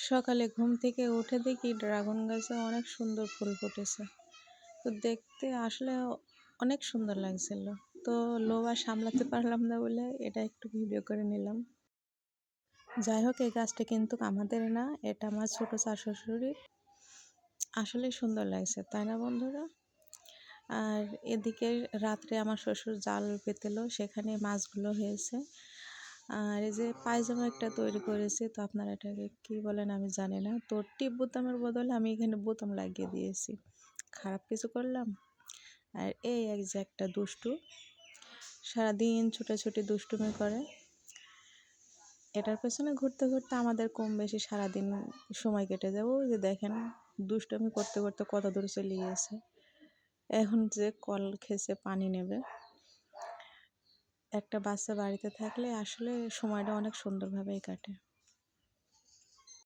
সকালে ঘুম থেকে উঠে দেখি ড্রাগন গাছে অনেক সুন্দর ফুল ফুটেছে। তো দেখতে আসলে অনেক সুন্দর লাগছিল। তো লোভ আর সামলাতে পারলাম না বলে এটা একটু ভিডিও করে নিলাম। যাই হোক, এই গাছটা কিন্তু আমাদের না, এটা আমার ছোট চার শ্বশুরের। আসলে সুন্দর লাগছে, তাই না বন্ধুরা? আর এদিকে রাত্রে আমার শ্বশুর জাল পেতেলো, সেখানে মাছগুলো হয়েছে। আর এই যে পায়জামা একটা তৈরি করেছি, তো আপনারা এটাকে কী বলেন আমি জানি না। তো টিপ বোতামের বদলে আমি এখানে বোতাম লাগিয়ে দিয়েছি। খারাপ কিছু করলাম? আর এই এক যে একটা দুষ্টু, সারাদিন ছুটাছুটি দুষ্টুমি করে। এটার পেছনে ঘুরতে ঘুরতে আমাদের কম বেশি সারাদিন সময় কেটে যাবো। যে দেখেন দুষ্টুমি করতে করতে কত দূর চলে গিয়েছে। এখন যে কল খেয়েছে পানি নেবে। একটা বাচ্চা বাড়িতে থাকলে আসলে সময়টা অনেক সুন্দরভাবেই কাটে।